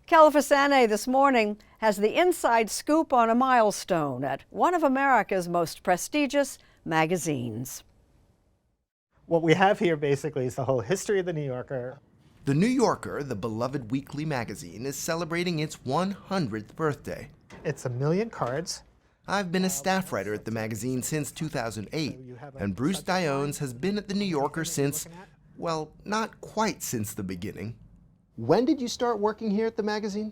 Kelefa Sanneh this morning has the inside scoop on a milestone at one of America's most prestigious magazines. What we have here basically is the whole history of the New Yorker. The New Yorker, the beloved weekly magazine, is celebrating its 100th birthday. It's 1 million cards. I've been a staff writer at the magazine since 2008, and Bruce Diones has been at the New Yorker since, well, not quite since the beginning. When did you start working here at the magazine?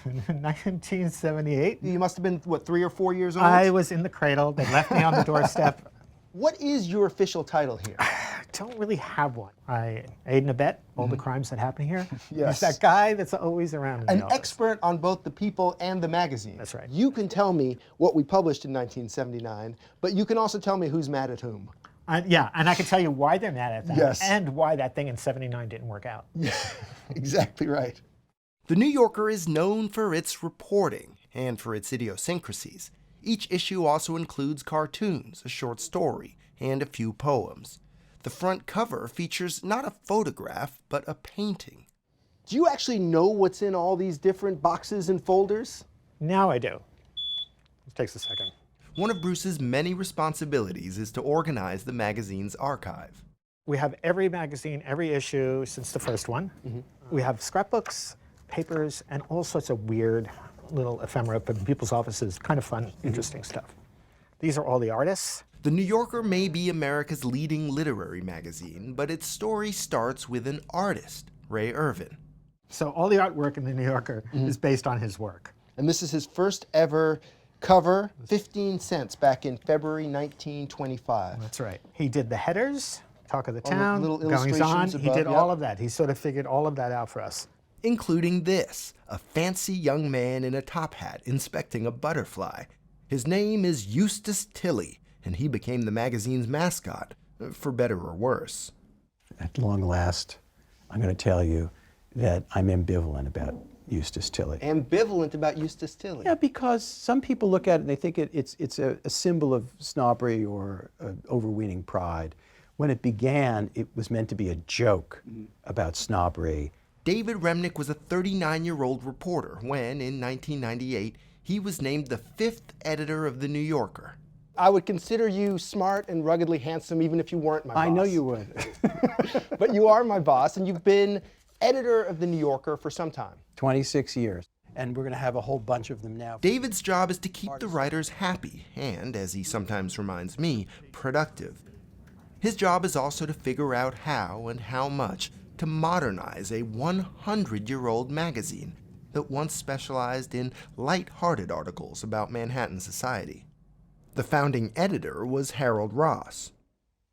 1978. You must have been, what, 3 or 4 years old? I was in the cradle. They left me on the doorstep. What is your official title here? I don't really have one. I aid and abet all the crimes that happen here. Yes. He's that guy that's always around in the An office. Expert on both the people and the magazine. That's right. You can tell me what we published in 1979, but you can also tell me who's mad at whom. Yeah, and I can tell you why they're mad at that. Yes. And why that thing in '79 didn't work out. Yeah, exactly right. The New Yorker is known for its reporting and for its idiosyncrasies. Each issue also includes cartoons, a short story, and a few poems. The front cover features not a photograph, but a painting. Do you actually know what's in all these different boxes and folders? Now I do. It takes a second. One of Bruce's many responsibilities is to organize the magazine's archive. We have every magazine, every issue since the first one. We have scrapbooks, papers, and all sorts of weird little ephemera from people's offices. Kind of fun, interesting stuff. These are all the artists. The New Yorker may be America's leading literary magazine, but its story starts with an artist, Ray Irvin. So all the artwork in the New Yorker is based on his work. And this is his first ever cover, 15 cents, back in February 1925. That's right. He did the headers, Talk of the All the Town, little Goings On. illustrations He above, did yep. all of that. He sort of figured all of that out for us. Including this, a fancy young man in a top hat inspecting a butterfly. His name is Eustace Tilley, and he became the magazine's mascot, for better or worse. At long last, I'm going to tell you that I'm ambivalent about Eustace Tilley. Ambivalent about Eustace Tilley? Yeah, because some people look at it and they think it's a symbol of snobbery or overweening pride. When it began, it was meant to be a joke about snobbery. David Remnick was a 39-year-old reporter when, in 1998, he was named the 5th editor of The New Yorker. I would consider you smart and ruggedly handsome even if you weren't my boss. I know you would. But you are my boss, and you've been editor of The New Yorker for some time. 26 years. And we're going to have a whole bunch of them now. David's job is to keep the writers happy and, as he sometimes reminds me, productive. His job is also to figure out how and how much to modernize a 100-year-old magazine that once specialized in light-hearted articles about Manhattan society. The founding editor was Harold Ross.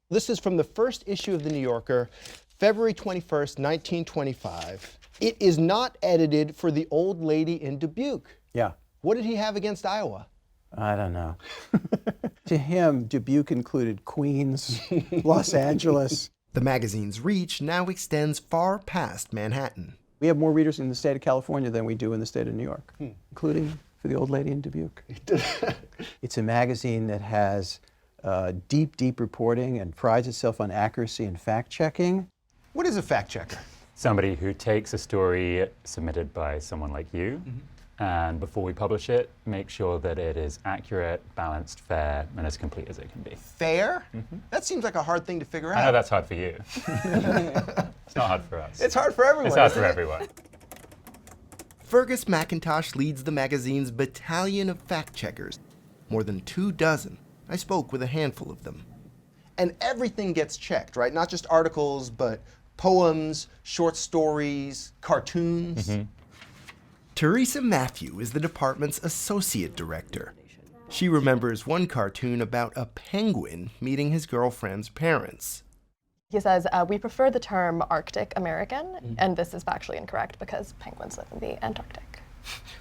This is from the first issue of The New Yorker, February 21st, 1925. It is not edited for the old lady in Dubuque. Yeah. What did he have against Iowa? I don't know. To him, Dubuque included Queens, Los Angeles. The magazine's reach now extends far past Manhattan. We have more readers in the state of California than we do in the state of New York, including for the old lady in Dubuque. It's a magazine that has deep, deep reporting and prides itself on accuracy and fact-checking. What is a fact checker? Somebody who takes a story submitted by someone like you, and before we publish it, make sure that it is accurate, balanced, fair, and as complete as it can be. Fair? That seems like a hard thing to figure out. I know that's hard for you. It's not hard for us. It's hard for everyone. It's hard isn't for it? everyone. Fergus McIntosh leads the magazine's battalion of fact-checkers. More than 24. I spoke with a handful of them. And everything gets checked, right? Not just articles, but poems, short stories, cartoons. Teresa Matthew is the department's associate director. She remembers one cartoon about a penguin meeting his girlfriend's parents. He says, we prefer the term Arctic American, and this is factually incorrect because penguins live in the Antarctic.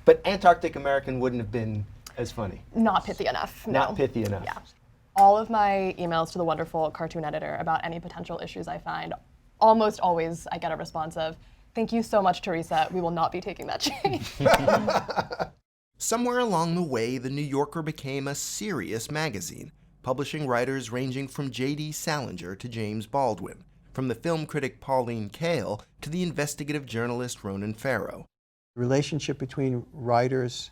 But Antarctic American wouldn't have been as funny. Not pithy enough, no. Not pithy enough. Yeah. All of my emails to the wonderful cartoon editor about any potential issues I find, almost always I get a response of, thank you so much, Teresa, we will not be taking that change. Somewhere along the way, The New Yorker became a serious magazine, publishing writers ranging from J.D. Salinger to James Baldwin, from the film critic Pauline Kael to the investigative journalist Ronan Farrow. The relationship between writers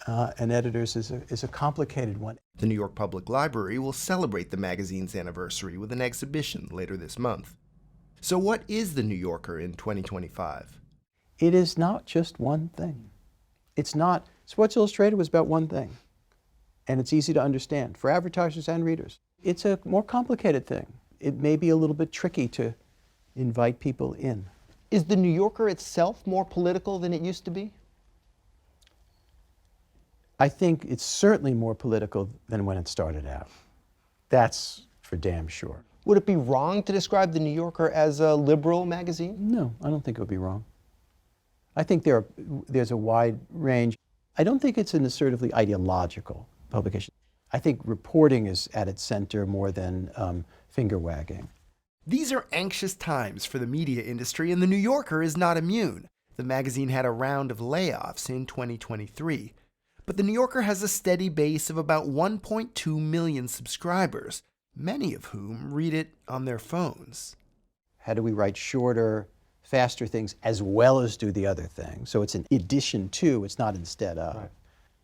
and editors is a complicated one. The New York Public Library will celebrate the magazine's anniversary with an exhibition later this month. So what is The New Yorker in 2025? It is not just one thing. It's not, Sports Illustrated was about one thing, and it's easy to understand for advertisers and readers. It's a more complicated thing. It may be a little bit tricky to invite people in. Is The New Yorker itself more political than it used to be? I think it's certainly more political than when it started out. That's for damn sure. Would it be wrong to describe The New Yorker as a liberal magazine? No, I don't think it would be wrong. I think there's a wide range. I don't think it's an assertively ideological publication. I think reporting is at its center more than finger wagging. These are anxious times for the media industry, and The New Yorker is not immune. The magazine had a round of layoffs in 2023. But The New Yorker has a steady base of about 1.2 million subscribers, many of whom read it on their phones. How do we write shorter, faster things as well as do the other thing? So it's an addition to, it's not instead of. Right.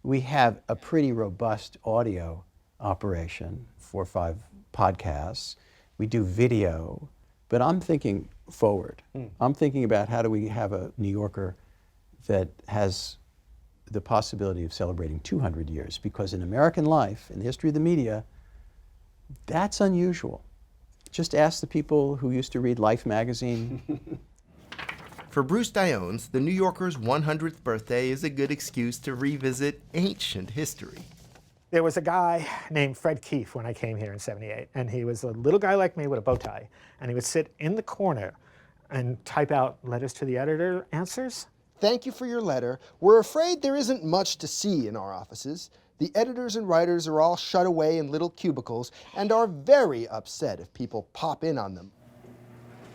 We have a pretty robust audio operation, 4 or 5 podcasts. We do video, but I'm thinking forward. I'm thinking about how do we have a New Yorker that has the possibility of celebrating 200 years, because in American life, in the history of the media, that's unusual. Just ask the people who used to read Life magazine. For Bruce Diones, the New Yorker's 100th birthday is a good excuse to revisit ancient history. There was a guy named Fred Keefe when I came here in '78, and he was a little guy like me with a bow tie, and he would sit in the corner and type out letters to the editor answers. Thank you for your letter. We're afraid there isn't much to see in our offices. The editors and writers are all shut away in little cubicles and are very upset if people pop in on them.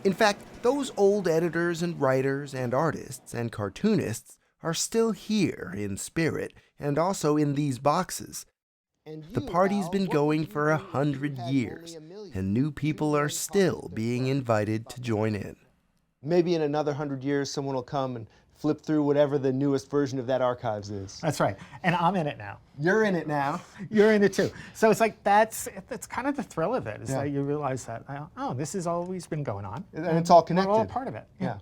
In fact, those old editors and writers and artists and cartoonists are still here in spirit and also in these boxes. The party's been going for 100 years, and new people are still being invited to join in. Maybe in another 100 years, someone will come and flip through whatever the newest version of that archives is. That's right, and I'm in it now. You're in it now. You're in it too. So it's like that's kind of the thrill of it. It's like you realize that, oh, this has always been going on. And it's all connected. We're all part of it. Yeah.